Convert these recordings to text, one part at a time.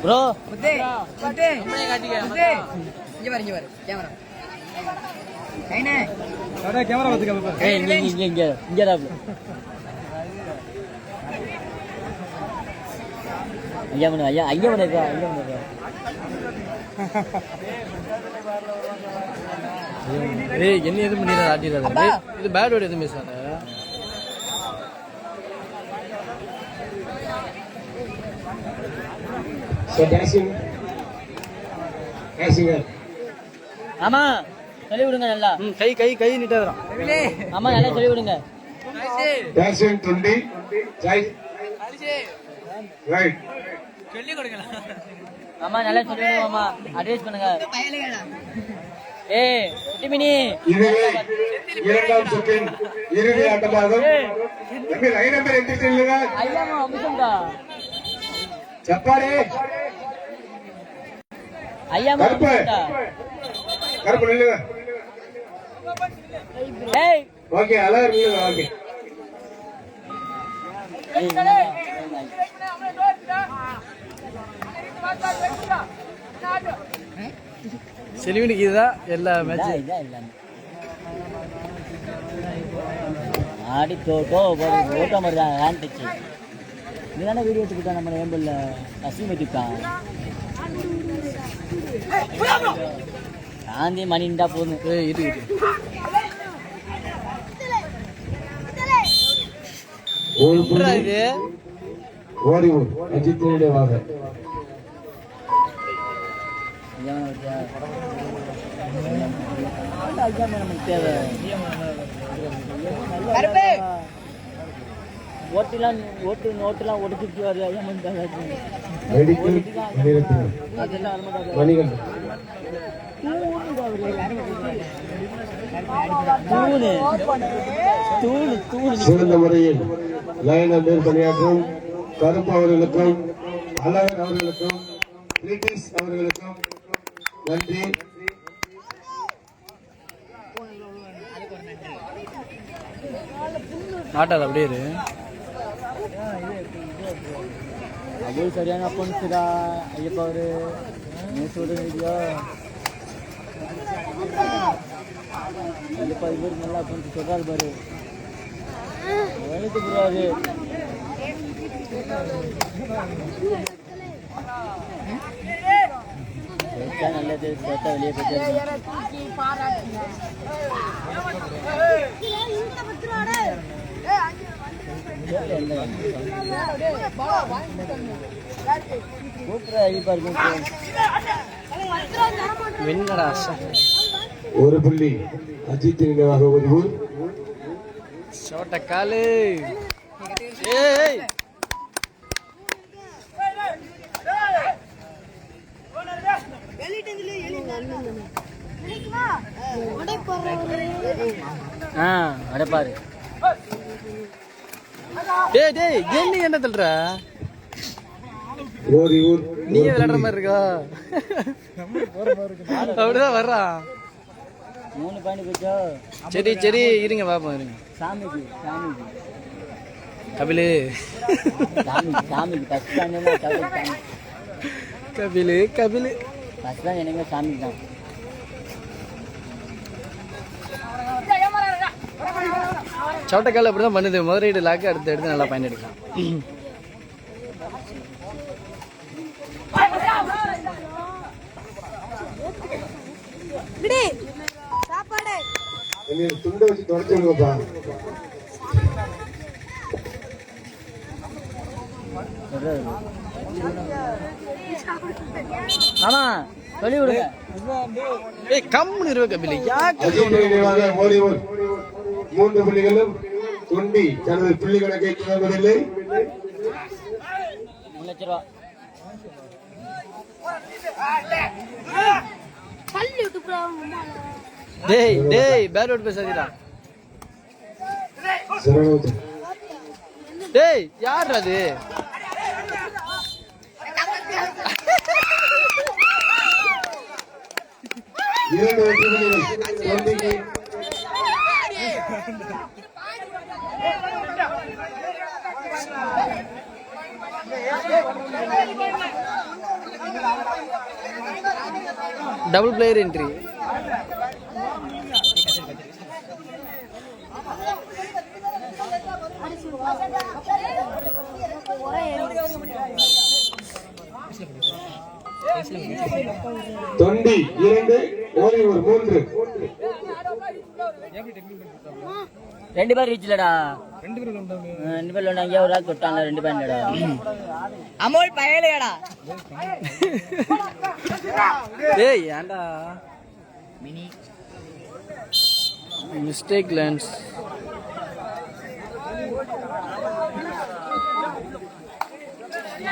Bro முத்தே முத்தே காட்டிங்க முத்தே இங்க பாரு கேமரா கைனே அட கேமரா பாத்துக்க பாப்பா ஏய் இங்கடா ஐயா மணி ஏய் என்ன எதுவும் பண்ணிடாத ஆட்டிடாத இது பேடோட எதுவும் மிஸ் ஆன ஆமா சொல்லி விடுங்க நல்லா கை கை கை நீட்டாதான் ஆமா நல்லா சொல்லி விடுங்க ஆமா நல்லா சொல்லி விடுவோமா அட்வைஸ் பண்ணுங்க ஏய் குட்டிமினி இரண்டாம் சுற்றின் இறுதி ஆட்டமாகும் ஐயாமா அம்சம்டா சப்பாரி ஐயாமா அம்சம்டா கருப்பு நில்லுங்க ஏய் ஓகே அழகர் நில்லுங்க ஓகே செலிவினுக்கு இதுதான் எல்லா மேட்சும் ஆடி தோட்டோ ஓட்ட மாதிரி தான் ஹேண்ட் டச்சு இதுதானே வீடியோ எடுத்துக்கிட்டா நம்ம ஏம்பிள் அசிம் வச்சுட்டான் காந்தி மணிண்டா போதும் இது இது ஓடி அஜித்தினுடைய வாங்க தேவை ஓட்டுலாம் ஒடிச்சு வருது சிறந்த முறையில் லைனர் பணியாற்றும் கருப்பு அவர்களுக்கும் அழகர் அவர்களுக்கும் பிரிட்டிஷ் அவர்களுக்கும் நன்றி. ஆட்டாது அப்படியே அது சரியான பொண்ணுடா ஐயப்பா அவரு சொல்லுங்க ஐயப்பா இவரு நல்லா பொண்ணு சொல்றாரு பாரு எழுத்து புரியாது நல்லது சேர்த்தா வெளியே போயிட்டு ஒரு புள்ளி அஜித் நினைவாக ஒரு ஊர் சோட்டக்காலு அடைப்பாரு என்ன தள்ளுற நீ விளையாடுற மாதிரி இருக்கா அப்படிதான் வர்றா 3 பாயிண்ட் போச்சோ சரி சரி இருங்க பாப்போம் இருங்க சாமிக்கு கபிலு சாமிக்கு கபிலு கபிலு ஃபர்ஸ்ட் தான் எனக்கு சாமிக்கு தான் சோட்டக்கால் அப்படிதான் பண்ணுது முதலீடு லாக்கு அடுத்து எடுத்து நல்லா பயன் எடுக்கலாம் துண்டை வச்சு தொடச்சுடுங்கப்பா. ஆமா சொல்லி விடுங்க. ஏய் கம்முன்னு இருக்க கபில யாக்கு அஜித் நினைவாக ஓடி 3 புள்ளிகளும் துண்டி தனது புள்ளி கணக்கை தொடர்வதில்லை. 3 லட்சம் ரூபா. டேய் டேய் பேட் அவுட் பேசாதீடா. சரவணன் டேய் யார் அது? இரண்டு வெற்றி புள்ளிகள் துண்டிக்கு. Double player entry. Thondi 2 Oriyur 3. 2 பேர் ரீச் இல்லடா. 2 பேர் அங்கே ஒரு ஆள் தொட்டாங்க. 2 பேர் இல்லடா. அமோல் பயலையாடா. டேய் ஏன்டா மினி மிஸ்டேக் லேண்ட்ஸ்.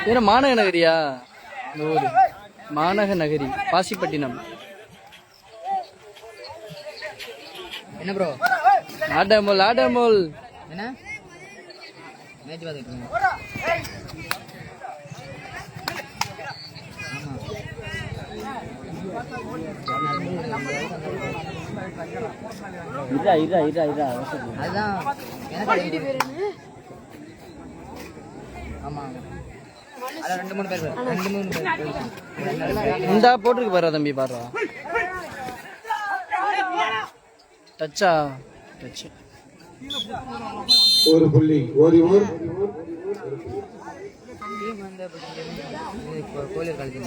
ஏன்னா மாநக நகரியா? இந்த ஊரு மாநக நகரி பாசிப்பட்டினம். என்ன ப்ரோ? ஆடமோல் ஆடமோல். என்ன மேட்ச் பார்த்துட்டு அதுதான் ஆமா. அதான் 2-3 பேர். இந்தா போட்டுருக்கு பாரு தம்பி பாரு. டச்சா டச். ஒரு புள்ளி ஓரியூர். கோலியர் கழிச்சு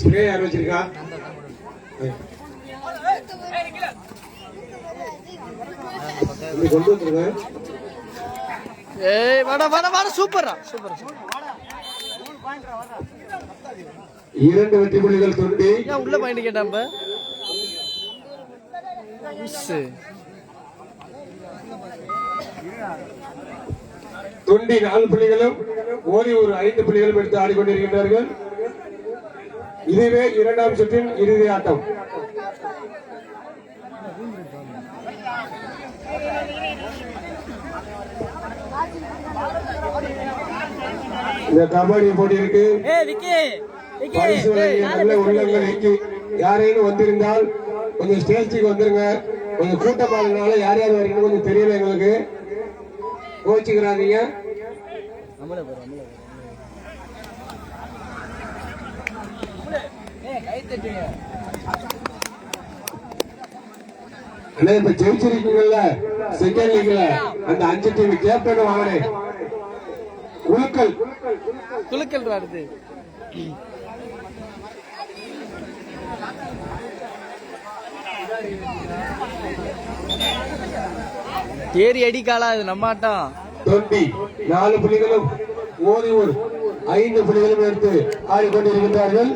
ஸ்ப்ரே யார் வச்சிருக்கா? கொண்டு வந்துருங்க. ஏய் வாடா வாடா வாடா சூப்பரா சூப்பர். 2 வெற்றி புள்ளிகள் தொண்டி. ஏன் உள்ள பாயிண்ட் கேட்டாம்ப? தொண்டி 4 புள்ளிகளும் ஓரியூர் 5 புள்ளிகளும் எடுத்து ஆடிக்கொண்டிருக்கின்றார்கள். இதுவே 2ஆம் சுற்றின் இறுதி ஆட்டம். இந்த கபடி போட்டி இருக்கு. பரிசு வழங்கிய நல்ல உள்ளங்கள் இங்கு யாரேனும் வந்திருந்தால் கொஞ்சம் ஸ்டேஜுக்கு வந்துருங்க. கொஞ்சம் கூட்டப்பாடுனால யார் யார் வரீங்கன்னு கொஞ்சம் தெரியல எங்களுக்கு. கோச்சிக்கிறாதீங்க. அண்ணா இப்ப ஜெயிச்சிருக்கீங்கல்ல செகண்ட் லீக்ல அந்த 5 டீம் கேப்டன் வாங்கினேன். குழுக்கள் குலுக்கல் வருது. ஏறி அடிக்காலா இது நம்ம ஆட்டம். தொண்டி 4 புள்ளிகளும் ஓரியூர் 5 புள்ளிகளும் எடுத்து ஆடிக்கொண்டிருக்கின்றார்கள்.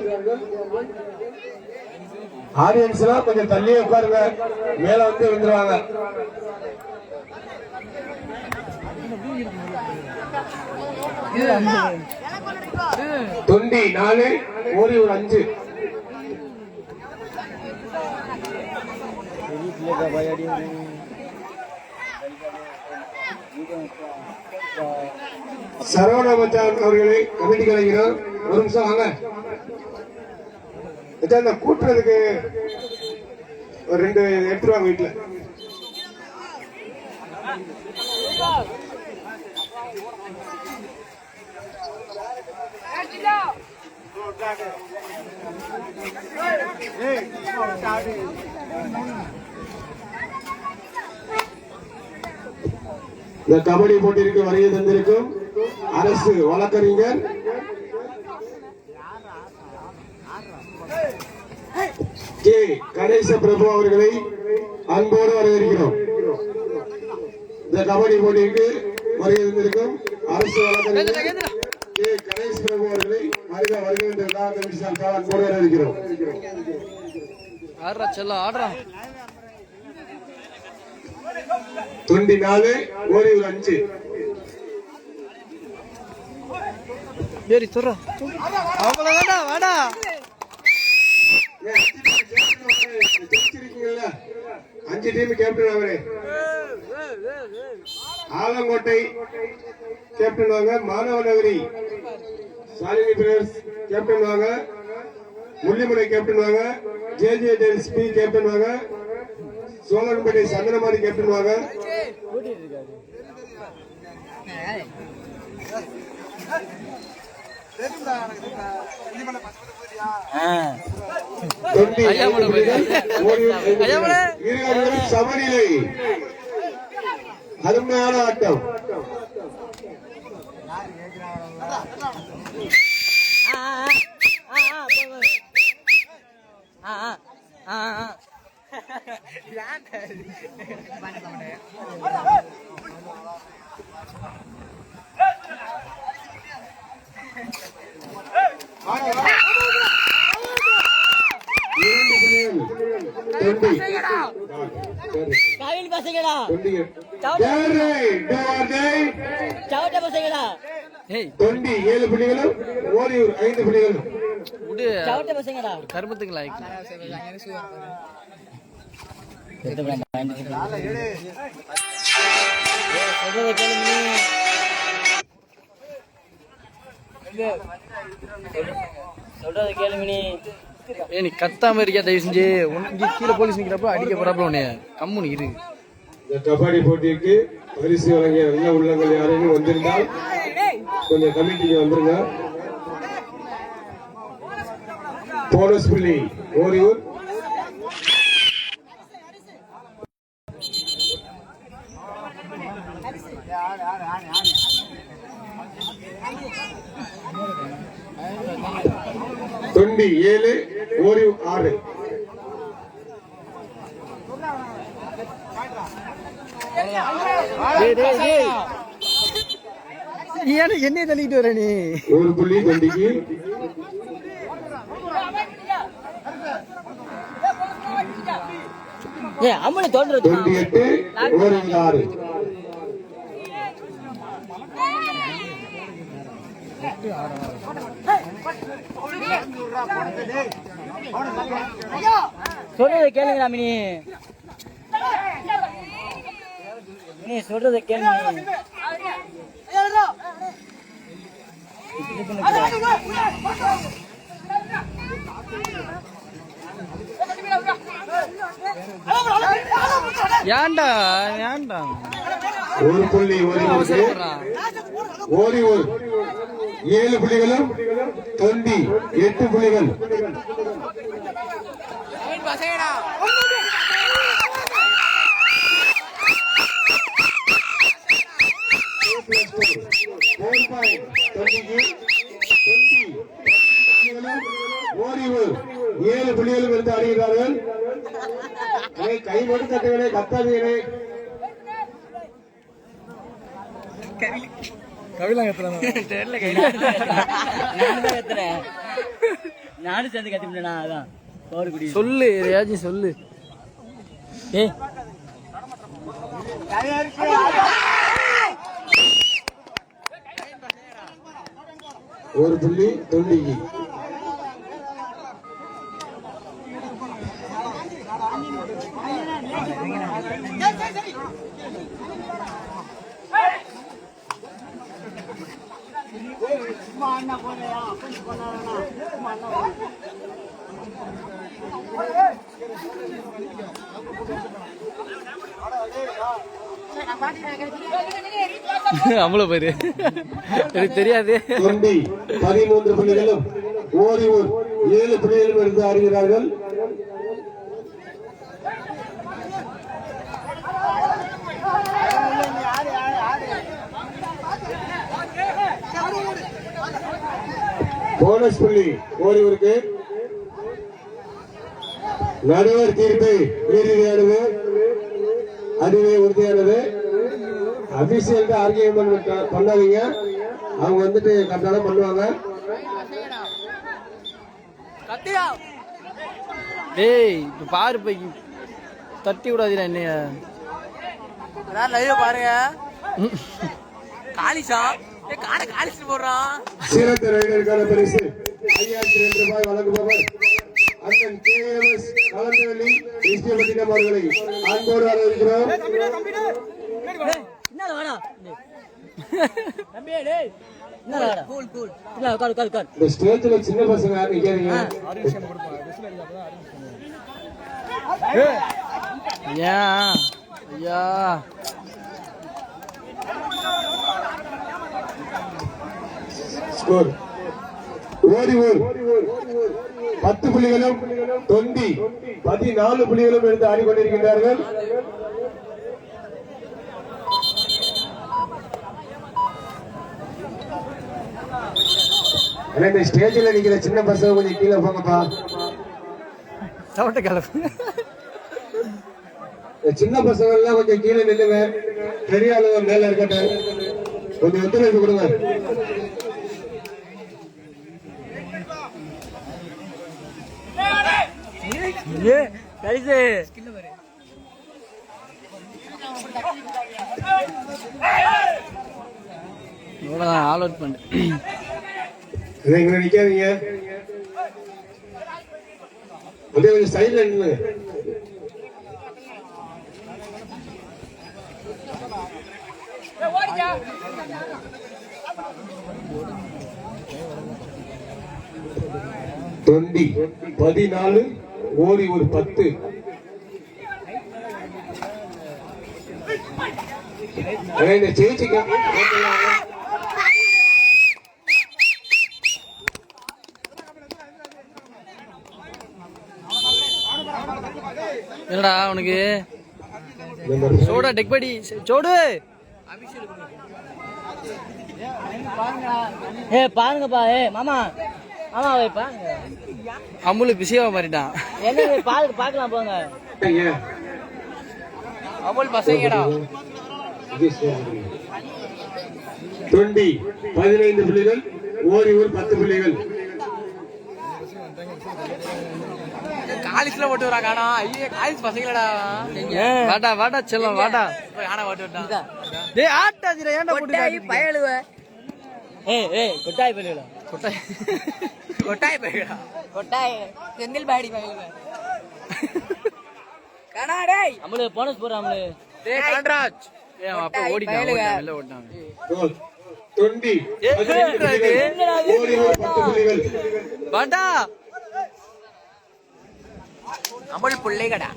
ஆடியன்ஸ் எல்லாம் கொஞ்சம் தள்ளியே உட்காருங்க. மேல வந்து விழுந்துருவாங்க. தொண்டி 4 ஓரியூர் 5. சரவண மச்சான் அவர்களை கமிட்டி கலைஞர் ஒரு நிமிஷம் வாங்க. இந்த கூட்டுறதுக்கு ஒரு 2 எடுத்துருவாங்க வீட்டுல. இந்த கபடி போட்டிற்கு வருகை தந்திருக்கும் அரசு வழக்கறிஞர் கே கணேச பிரபு அவர்களை அன்போடு வரவேற்கிறோம். இந்த கபடி போட்டிக்கு வருகை தந்திருக்கும் அரசு வழக்கறிஞர் கே கணேச பிரபு அவர்களை வருகின்ற அன்போடு வரவேற்கிறோம். ஆடுறா செல்ல ஆடுறா. தொண்டி 4 ஓரியூர் 5. ஏறி சொல்றா வாடா வாடா. அஞ்சு டீம் கேப்டன் அவரே. ஆலங்கோட்டை கேப்டன் வாங்க, மாணவ நகரி சாலினி பிரதர்ஸ் கேப்டன் வாங்க, முள்ளிமலை கேப்டன் வாங்க, ஜேஜேஎஸ்பி கேப்டன் வாங்க, சோழன்பேட்டை சங்கரமாரி கேப்டன் வாங்க. சமநிலை அருமையான ஆட்டம். தொண்டி 7 புள்ளிகளும் ஓரியூர் 5 புள்ளிகளும். கருமத்துக்கு சொல்றது கேளுமினி. நீ கத்தாம இருக்கியா? தயவு செஞ்சு உனக்கு கீழே போலீஸ் நிக்கிறப்ப அடிக்க போறாப்ல உன்னைய கம்முனு இரு. இந்த கபடி போட்டிக்கு பரிசு வழங்கிய நல்ல உள்ளங்கள் யாரையும் வந்திருந்தால் கொஞ்சம் கமிட்டிக்கு வந்துருங்க. போனஸ் புள்ளி ஓரியூர். தொண்டி 7 ஓரியூர் 6. நீ என்ன தள்ளிட்டு வர நீ? ஒரு புள்ளி தொண்டிக்கு. தொண்டி 8 ஓரியூர் 6. சொல்றத கேளுங்க மினி. நீ சொல்றத கேளுங்க. ஏன்டா ஏன்டா? ஒரு புள்ளி ஓரியூர் 7 புள்ளிகளும் தொண்டி 8 புள்ளிகள். ஓரியூர் 7 புள்ளிகளும் இருந்து ஆடுகிறார்கள். கை மட்டும் தட்டுகளே, கத்தாதீங்களே. நானும் சேர்ந்து கத்தினா அதான் சொல்லு ஏதாச்சும் சொல்லு. ஒரு புள்ளி தொண்டிக்கு. அவ்வளவு பேரு எனக்கு தெரியாது. தொண்டி 13 புள்ளிகளும் ஓரியூர் 7 புள்ளிகளும் எடுத்து ஆடுகிறார்கள். போனஸ் புள்ளி ஓரிவருக்கு. நடுவர் தீர்ப்பு இறுதியானது, அதுவே உறுதியானது. அபிஷியல் ஆர்கியூமெண்ட் பண்ணாதீங்க, அவங்க வந்துட்டு கரெக்டா தான் பண்ணுவாங்க. டேய் இப்ப பாரு போய் தட்டி விடாதீடா என்னைய. பாருங்க காலிசா காலிச்சு போடுறான். சிறந்த ரைடருக்கான பரிசு 5002 ரூபாய் வழங்குபவர் அண்ணன் KMS கலந்தவெளி இஸ்தியப்பட்டினம் அவர்களை அன்போடு வரவேற்கிறோம். இந்த ஸ்டேஜ்ல சின்ன பசங்க யாரும் நிக்காதீங்க. ஐயா ஐயா ஸ்கோர் ஓரிவூர் 10 புள்ளிகளும் தொண்டி 14 புள்ளிகளும் எடுத்து ஆடிக்கொண்டிருக்கின்றார்கள். இந்த ஸ்டேஜில் நிக்கிற சின்ன பசங்க கொஞ்சம் கீழே போங்கப்பா. சின்ன பசங்க எல்லாம் கொஞ்சம் கீழே நில்லுங்க, பெரிய அளவு மேல இருக்கட்டும், கொஞ்சம் ஒத்துழைப்பு கொடுங்க. ஆல் அவுட் பண்ணு. இங்க நிக்காதீங்க, கொஞ்சம் சைட்ல நில்லுங்க. தொண்டி 14 ஓரிவூர் 10. இந்த சேச்சிக்கு என்னடா உனக்கு சோடா டெக்படி சோடு பாருங்கப்பா. மாமா மாமா பாருங்க, அமுலு பிசியாவ மாறிட்டான். என்ன பாக்கலாம் போங்க. அமுல் பசங்கடா. தொண்டி 15 புள்ளிகள், ஓரிவூர் 10 புள்ளிகள். காலிஸ்ல ஓட்டு வரா காணா. ஐயே காலிஸ் பசங்களடா. வாடா வாடா செல்லம் வாடா. காணா ஓட்டு விட்டா. டேய் ஆட்டாதீடா, ஏன்டா போட்டு பயலுவ. கொட்டாய் பள்ளியில கொட்டாய் பயலுடா. கொட்டாய் செந்தில் பாடி பயலுவ. காணா டேய். அம்முல போனஸ் போறா அம்முல. டேய் கான்ராஜ். ஏன் அப்ப ஓடிட்டான் வெளில ஓடிட்டான். தொண்டி 15 புள்ளிகள், ஓரிவூர் 10 புள்ளிகள். வாடா அமுல் புள்ளைகடா.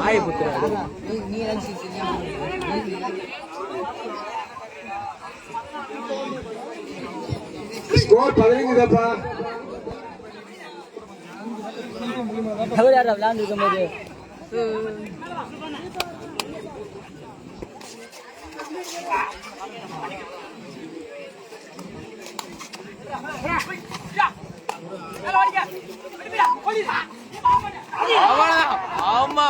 ஆய் புத்ரா நீ ரன்சி ஸ்கோர் 15 தான்ப்பா. யாரா விளையாண்டு இருக்கும்போது ஆமா.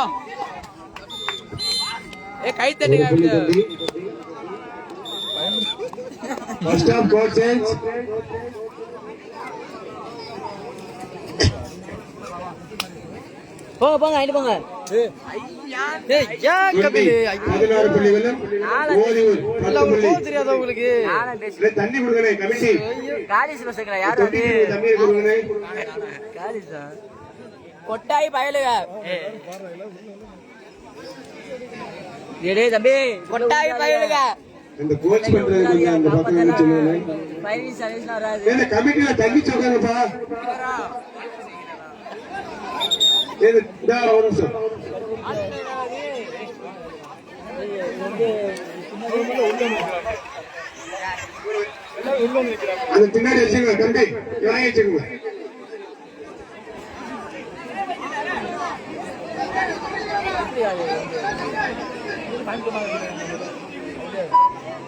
ஏ கை தட்டுங்க. First half code change. போங்க ஐந்து போங்க. 16 புள்ளிகளும், ஓரிவூர் 10 புள்ளி. தெரியாதா உங்களுக்கு? தண்ணி கொடுக்கணே கமிட்டி. காலிஸ் பசங்களா யாரு அது? தண்ணி கொடுக்கணே. காலிஸா? கொட்டாய் பயலுக. டேய் தம்பி, கொட்டாய் பயலுக. இந்த கோச் பண்றது கொஞ்சம் அந்த பக்கம் சொல்லுங்க. ஃபைனல் சர்வீஸ்ல வராது. இந்த கமிட்டில தண்ணி சொல்லுங்கப்பா. இது ஒரு நிமிஷம். அது பின்னாடி வச்சுங்க தம்பி, வாங்கி வச்சுக்கோங்க.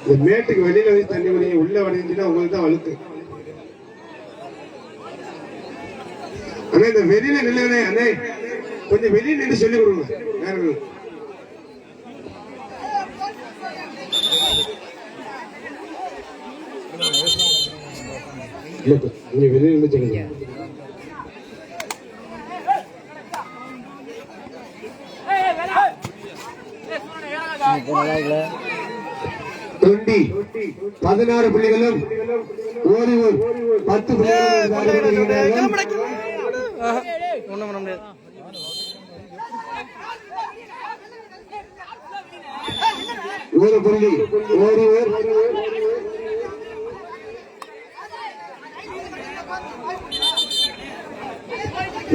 இந்த மேட்டுக்கு வெளியில வச்சு தண்ணி குடிங்க, உள்ள வடிஞ்சுன்னா உங்களுக்கு தான் வழுக்கு. அண்ணே இந்த வெளியில நில்லுங்கண்ணே, அண்ணே கொஞ்சம் வெளியே நின்று சொல்லி கொடுங்க. நேரம் நீங்க வெளியே நின்று சொல்லுங்க. தொண்டி 16 புள்ளிகளும் ஓரியூர் 10 புள்ளிகளும். ஒரு புள்ளி ஓரியூர்.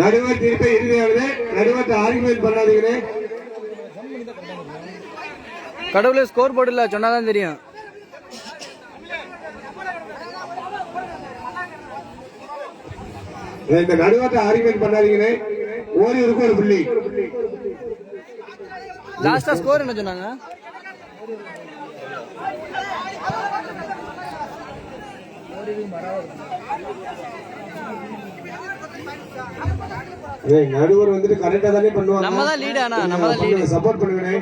நடுவர் தீர்ப்பை இறுதியானது. நடுவர்கிட்ட ஆர்குமெண்ட் பண்ணாதீங்கன்னு. கடவுளே ஸ்கோர் போர்டு இல்ல சொன்னாதான் தெரியும். இந்த நடுவர்கிட்ட ஆர்குமெண்ட் பண்ணாதீங்கன்னு. ஓரியூருக்கு ஒரு புள்ளி. லாஸ்டா ஸ்கோர் என்ன சொன்னாங்க? நடுவர் வந்துட்டு கரெக்டா தானே பண்ணுவாங்க. நம்ம தான் லீட். ஆனா நம்ம தான் லீட். சப்போர்ட் பண்ணுங்க.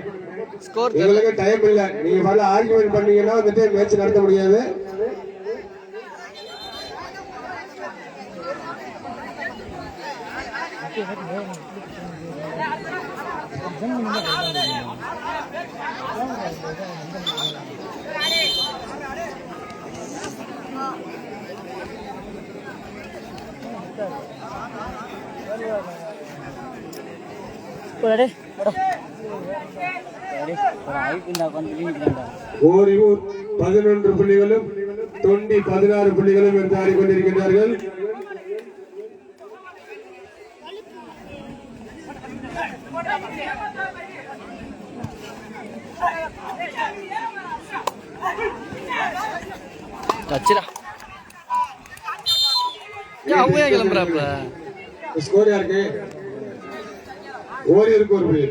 ஸ்கோர் உங்களுக்கு டைம் இல்ல. நீங்க வரல ஆர்குமெண்ட் பண்ணீங்கன்னா வந்துட்டு மேட்ச் நடத்த முடியாது. ஓரியூர் 11 புள்ளிகளும் தொண்டி 16 புள்ளிகளும் என்று ஆடிக்கொண்டிருக்கிறார்கள். கிளம்புறாப்ல. ஸ்கோர் யாருக்கு? ஓரியூருக்கு ஒரு புள்ளி.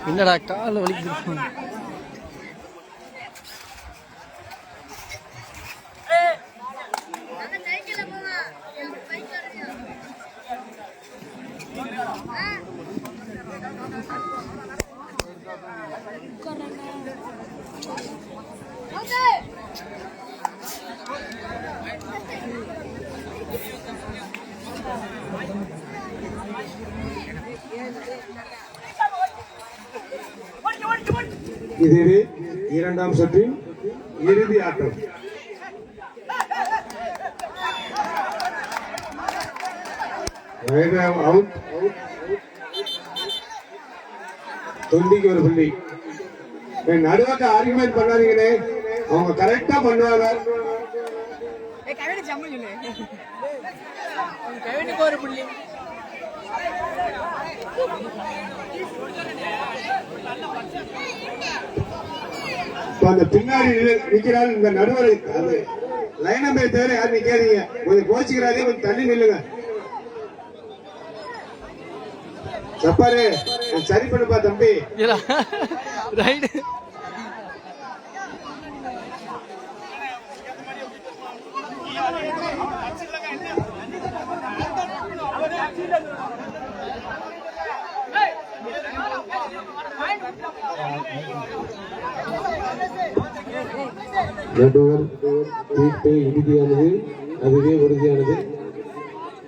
என்னடா கால வலிக்குது. இது இரண்டாம் சுற்றின் இறுதி ஆட்டம். அவுட். தொண்டிக்கு ஒரு புள்ளி. நடுவாக்க ஆர்குமெண்ட் பண்ணாதீங்கன்னு. அவங்க கரெக்டா பண்ணுவாங்க. ஒரு புள்ளி. அந்த பின்னாடி நிக்கிறாள் இந்த நடுவரை அது லைன் நம்பர் தவிர யாரும் நிக்காதீங்க. கொஞ்சம் கோச்சிக்கிறாதே, கொஞ்சம் தள்ளி நில்லுங்க. சப்பாரு சரி பண்ணுப்பா தம்பி. நடுவர் தீர்ப்பு இறுதியானது, அதுவே உறுதியானது.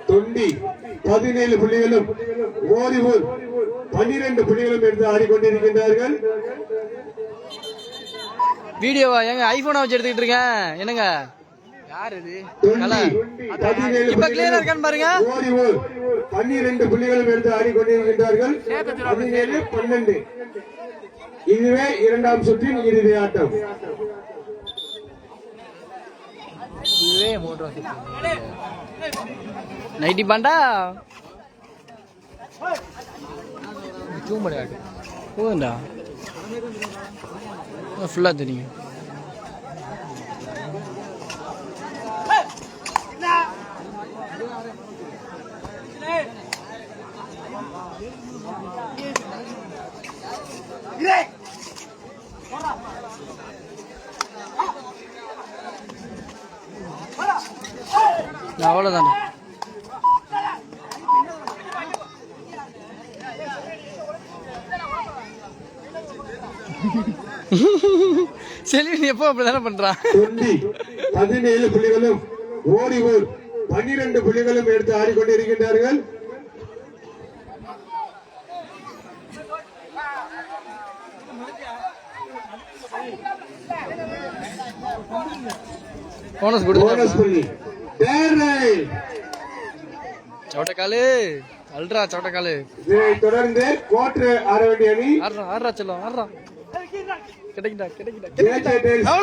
தொண்டி 17 புள்ளிகளும் ஓரியூர் 12 புள்ளிகளும் எடுத்து ஆடிக்கொண்டிருக்கின்றார்கள். வீடியோவா எங்க ஐபோனை வச்சு எடுத்துக்கிட்டு இருக்கேன். என்னங்க யார் இது? இப்ப கிளியரா இருக்கான்னு பாருங்க. ஓரியூர் 12 புள்ளிகளும் எடுத்து ஆடிக்கொண்டிருக்கின்றார்கள். 17-12. இதுவே இரண்டாம் சுற்றின் இறுதி ஆட்டம். நைட்டி பாண்டா போதுண்டா ஃபுல்லா தெரியும். அவ்வளோதானே. செல்வி எப்போ அப்படிதானே பண்றான். 17 புள்ளிகளும் ஓடிவூர் 12 புள்ளிகளும் எடுத்து ஆடிக்கொண்டிருக்கின்றார்கள். போனஸ் புள்ளி சவுட்டக்காலு அல்ரா சவுட்டக்காலு. இதைத் தொடர்ந்து கோட்ரு ஆட வேண்டிய அணி ஆடுறா செல்லம் ஆடுறா. கிடைக்கிட்டா கிடைக்கிட்டா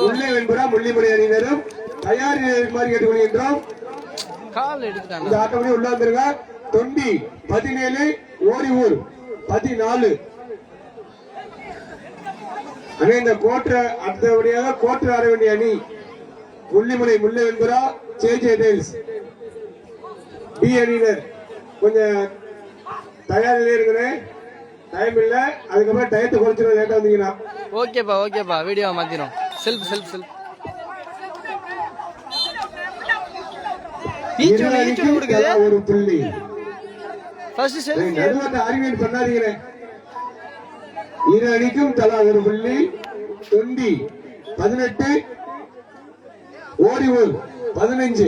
உள்ளே வெண்புறா முள்ளிமலை அணியினரும் தயார் மாதிரி கேட்டுக்கொள்கின்றோம். கால் எடுத்துட்டாங்க. இந்த ஆட்டப்படி உள்ள வந்துருங்க. தொண்டி 17 ஓரிவூர் 14. அணி இந்த கோட்ர அடுத்தபடியாக கோட்ரு ஆட வேண்டிய அணி முள்ளிமலை முல்லை வெண்புறா ஜே டெயில்ஸ் பி அணியினர். கொஞ்சம் தயாரிலே இருக்கிறேன். டைம் இல்ல, அதுக்கப்புறம் டயத்தை குறைச்சிடும் லேட்டா வந்தீங்கன்னா. ஓகேப்பா ஓகேப்பா, வீடியோ மாத்திரும். செல்ஃப் செல்ஃப் செல்ஃப் ஒரு புள்ளி. அறிவியல் பண்ணாதீங்க. இரு அணிக்கும் தலா ஒரு புள்ளி. தொண்டி 18 ஓடிவூர் 15.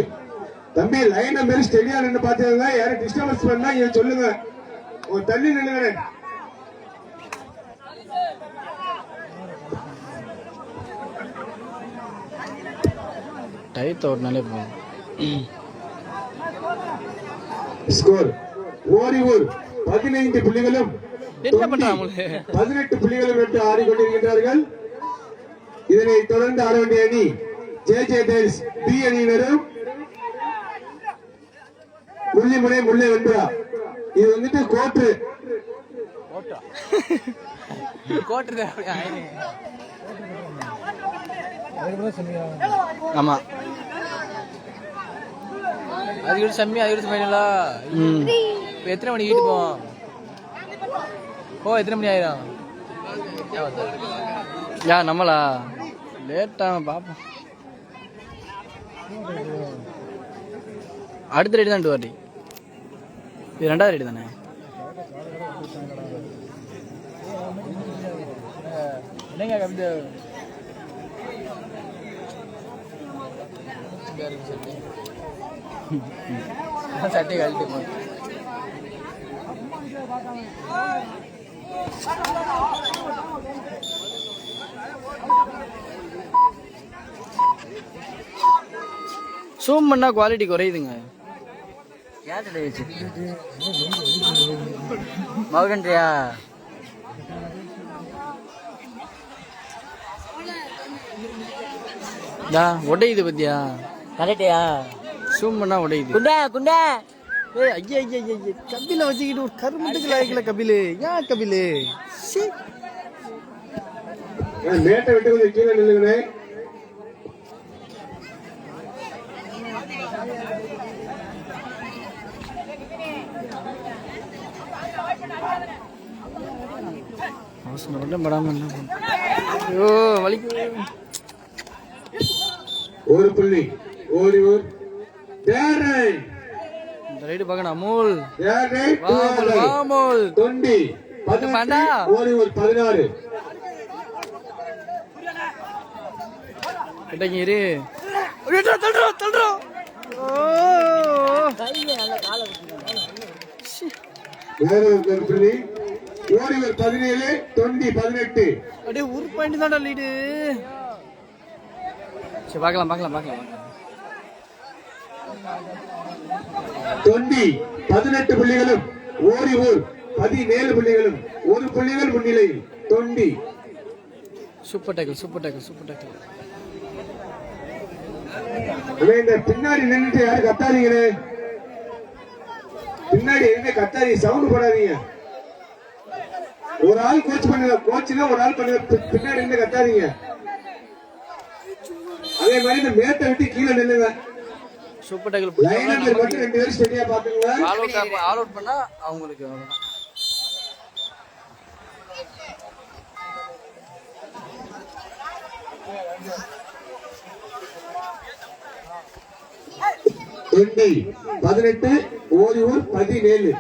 தம்பி லைன் மாரி ஸ்டெடியா நின்று பாத்துக்கோங்க. யாரும் டிஸ்டர்பன்ஸ் பண்ணா இங்க சொல்லுங்க. ஒரு தள்ளி நில்லுங்க. டயத்தை ஓட்டினாலே போதும். ஸ்கோர் ஓரிவூர் 15 புள்ளிகளும் 18 புள்ளிகளும் எடுத்து ஆடிக்கொண்டிருக்கின்றார்கள். இதனை தொடர்ந்து ஆட வேண்டிய அணி ஜே டெயில்ஸ் பி அணியினரும் முள்ளிமுனை முல்லை வெண்புறா. இது வந்துட்டு கோட்டு ஆமா. அது செம்மி அது ஃபைனலா. இப்போ எத்தனை மணிக்கு வீட்டு போவோம்? எத்தனை மணி ஆயிரும்? நம்மளா லேட்டா பாப்போம். அடுத்த ரேட்டு தான் 2 வாட்டி. இது 2வது ரேட்டு தானே. என்னங்க கவிதை சட்டை கழட்டி போ. ஜூம் பண்ணா குவாலிட்டி குறையுதுங்க. மவுடன்றியா உடையுது பத்தியா? கரெக்டியா? ஜூம் பண்ணா உடையுது. குண்டா குண்டா ஐயா ஐயா ஐயா கபில வச்சுக்கிட்டு ஒரு கருமத்துக்கு லாய்க்கல கபிலு. ஏன் கபிலு மேட்டை விட்டு கொஞ்சம் கீழே நில்லுங்கண்ணே. ஒரு புள்ளி ஓரிவூர் ரைடு பார்க்கணும். அமூல் தொண்டி 18 ஓரிவூர் 16. கிட்டங்க இரு. புள்ளி ஓரிவூர் 17 தொண்டி 18. அப்படியே ஒரு பாயிண்ட் தான் லீடு. சரி பார்க்கலாம் பார்க்கலாம் பார்க்கலாம். தொண்டி 18 புள்ளிகளும் ஓரிவூர் 17 புள்ளிகளும் 1 புள்ளிகள் முன்னிலையில் Thondi. Super tackle super tackle super tackle. இந்த பின்னாடி நின்றுட்டு யாரும் கத்தாதீங்களே. பின்னாடி இருந்து கத்தாதீங்க, சவுண்ட் போடாதீங்க. ஒரு ஆள் கோச் பண்ணுங்க. கோச்சுனா ஒரு ஆள் பண்ணுங்க. பின்னாடி இருந்து கத்தாதீங்க. அதே மாதிரி இந்த மேட்டை விட்டு கீழே நில்லுங்க. Super tackle. லைன் நம்பர் மட்டும் 2 பேரும் ஸ்டெடியா பாத்துங்க. ஆல் அவுட் பண்ணா அவங்களுக்கு அவ்வளவுதான். தொண்டி 18, ஓரியூர் 17.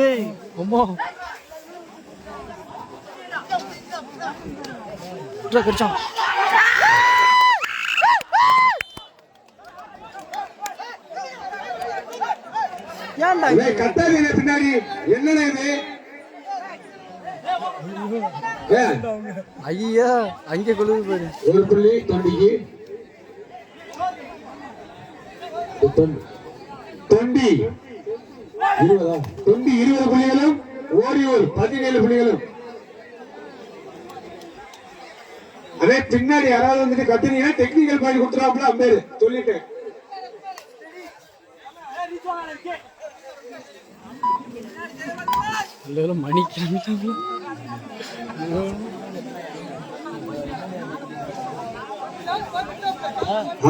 ஏய் அம்மா கடிச்சான். கத்தாதீங்க பின்னாடி. என்னடா இது? ஐயா அங்கே கொழுது பாரு. ஒரு புள்ளி தொண்டிக்கு. தொண்டி 20 புள்ளிகளும், ஓரியூர் 17 புள்ளிகளும். அதே பின்னாடி யாராவது வந்துட்டு கத்துனீங்கன்னா டெக்னிக்கல் பாயிண்ட் கொடுத்துருவாப்புல அம்பேரு சொல்லிட்டு. மணி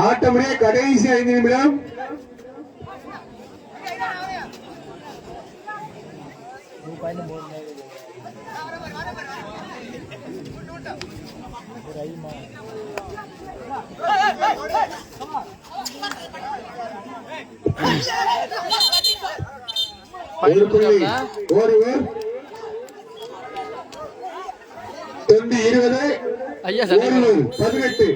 ஆட்டமுடைய கடைசி 5 நிமிடம். ஒரு புள்ளி ஓரியூர். தொண்டி 20, ஐயா ஓரியூர் 18.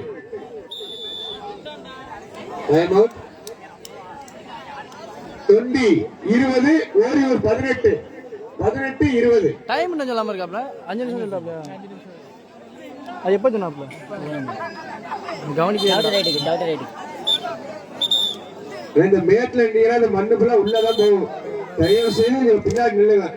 தொண்டி 20, ஓரியூர் 18. 18, 20. டைம் என்ன சொல்லாம இருக்காப்ல? 5 நிமிஷம் சொல்றாப்ல. அது எப்ப சொன்னாப்ல? கவனிக்க. இந்த மேட்ல இருந்தீங்கன்னா இந்த மண்ணு ஃபுல்லா உள்ளதான் போகும். தயவு செய்து நீங்க பின்னாடி நில்லுங்க.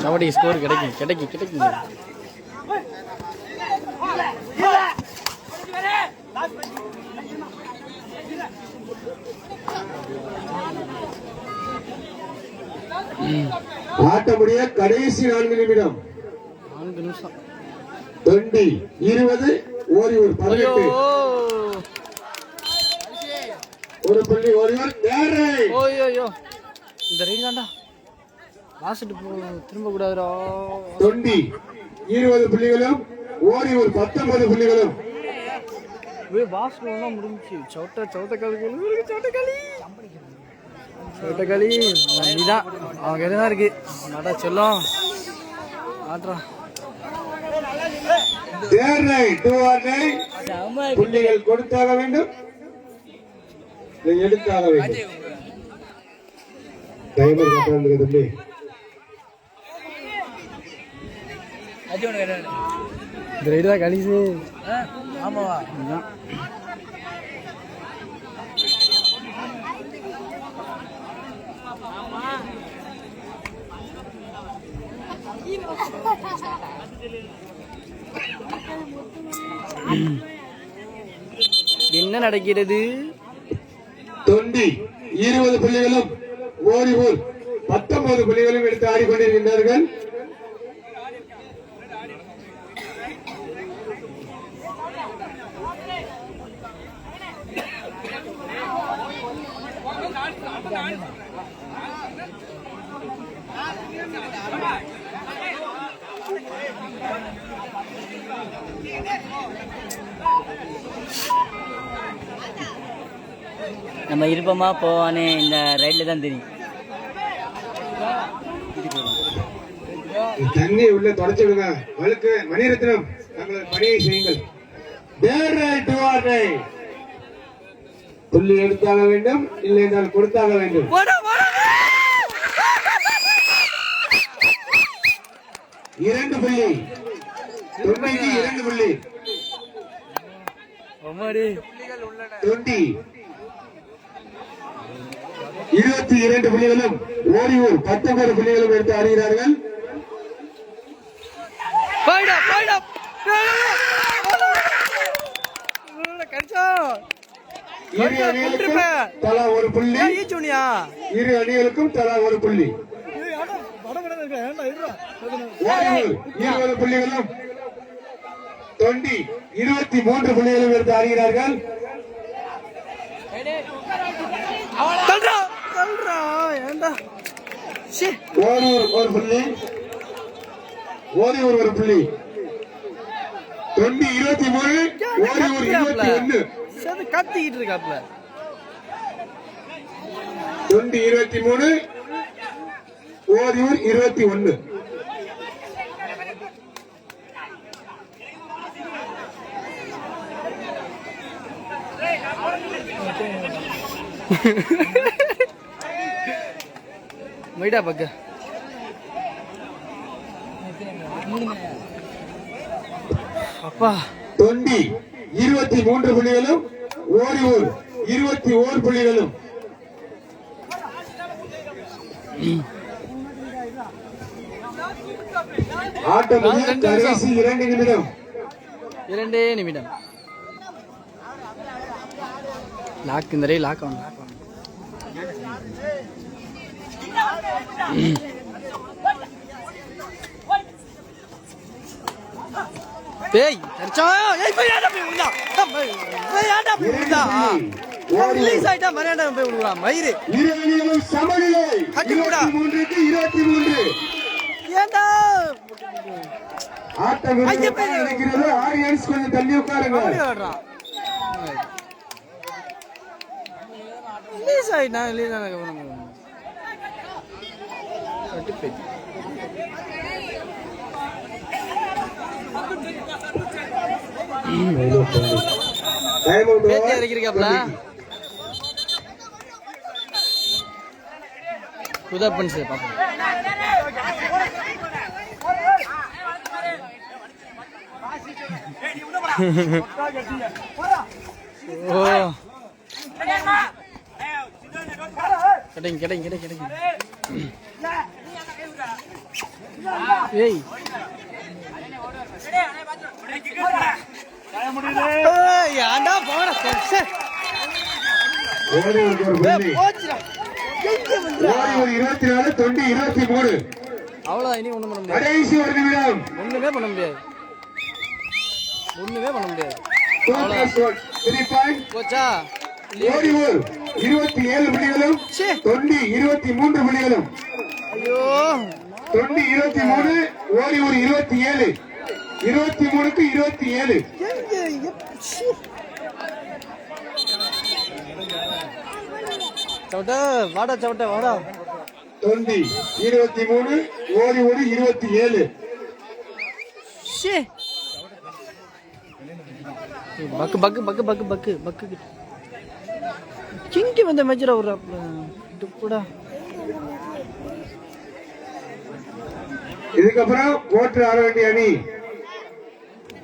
கபடி ஸ்கோர் கிடைக்கும். ஆட்டமுடைய கடைசி 4 நிமிடம். 4 நிமிஷம். தொண்டி 20, ஓரியூர் 18. ஒரு புள்ளி ஓரியூர். ஓய்யோ இந்த ரைடு தான்டா லாஸ்ட் திரும்ப கூடாதுடா. தொண்டி 20 புள்ளிகளும், ஓரியூர் 19 புள்ளிகளும். பாஸ்கெல்லாம் முடிஞ்சு. சோட்டக்காளி நீதான் அவங்க எதுதான் இருக்கு. நடா சொல்லும் ஆட்ரா. புள்ளிகள் கொடுத்தாக வேண்டும், எடுத்தாக வேண்டும். டைமர் கட்டாந்து தம்பி. இந்த ரைடு தான் கணிசு. ஆமாவா? என்ன நடக்கிறது? தொண்டி 20 புள்ளிகளும், ஓரியூர் 19 புள்ளிகளும் எடுத்து ஆடிக்கொண்டிருக்கின்றார்கள். நம்ம இருப்போமா போவானே இந்த ரைட்ல தான் தெரியும். தண்ணியை உள்ள தொடச்சு விடுங்க. வழுக்கு மணிரத்னம் தங்களது பணியை செய்யுங்கள். புள்ளி எடுத்தாக வேண்டும், இல்லை என்றால் கொடுத்தாக வேண்டும். 2 புள்ளி. தொண்டிக்கு 2 புள்ளி. தொண்டி 22 புள்ளிகளும், ஓரியூர் 19 புள்ளிகளும் எடுத்து ஆடுகிறார்கள். இரு அணிகளுக்கும் தலா ஒரு புள்ளி. இரு அணிகளுக்கும் தலா ஒரு புள்ளி. ஓரியூர் 20 புள்ளிகளும், தொண்டி 23 புள்ளிகளும் எடுத்து ஆடுகிறார்கள். ஓரியூர் ஒரு புள்ளி, ஓரியூர் ஒரு புள்ளி. தொண்டி 23, ஓரியூர் 21. கத்திக்கிட்டு இருக்காப்ல. தொண்டி 23, ஓரியூர் 21. மைடா பக்க அப்பா. தொண்டி 23 புள்ளிகளும், ஓரியூர் 21 புள்ளிகளும். ஆட்டம் கடைசி 2 நிமிடம். 2 நிமிடம். லாக் இந்த ரே லாக் ஆன். ஏய் அச்சா ஏய் பையாடா போய் உள்ள பையாடா போய் உள்ள ரிலீஸ் ஆயிட்டா மரியாதை போய் உள்ள மயிரே இருவரும் சமநிலை 23 க்கு 23. ஏண்டா ஆட்டம் நடக்கிறது. ஆடியன்ஸ் கொஞ்சம் தள்ளி உட்காருங்க. ரிலீஸ் ஆயிட்டா ரிலீஸ் ஆன கவனம் கட்டிப்பே. பேட்டி இறக்கிருக்காப்ல புதப்பன் சார் பாப்போம். ஓ கிடைங்க கிடைங்க கிடைங்க கிடைங்க. ஏய் ஏண்டா போற சார் போச்சுடா. 24, தொண்டி 23. அவ்வளவுதான். இனி ஒண்ணும் பண்ண முடியாது. கடைசி 1 நிமிடம். ஒண்ணுமே பண்ண முடியாது. ஒண்ணுமே பண்ண முடியாது. 3 பாயிண்ட். போச்சா? ஓரியூர் 27 புள்ளிகளும், தொண்டி 23 புள்ளிகளும். ஐயோ தொண்டி 23, ஓரியூர் 27. 23க்கு 27. சவட்ட வாடா சவட்ட வாடா. தொண்டி 23, ஓரியூர் 27. பக்கு பக்கு பக்கு பக்கு பக்கு பக்கு கிங்கி வந்த மெஜரா ஒரு கூட. இதுக்கப்புறம் போட்டு ஆட வேண்டிய அணி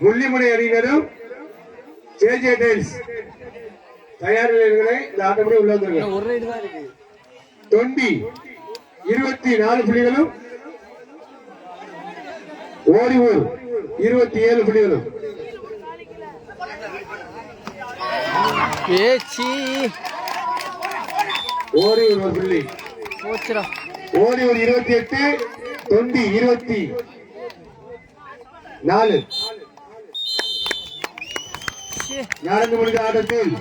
முள்ளிமுனை அணியினரும் ஜேஜே டைல்ஸ் தயார் நிலையங்களை இந்த ஆட்டப்படி உள்ள வந்துருங்க. ஒரு ரைடு தான் இருக்கு. தொண்டி 24 புள்ளிகளும், ஓரியூர் 27 புள்ளிகளும். ஏச்சி ஓரியூர் ஒரு புள்ளி. போச்சுடா. ஓரியூர் 28, தொண்டி 24. நடந்து முடிந்த ஆட்டத்தில்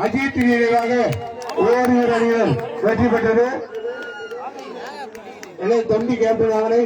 அஜித் நினைவாக ஓரியூர் அணியினர் வெற்றி பெற்றது. தொண்டி கேப்டன் அவரை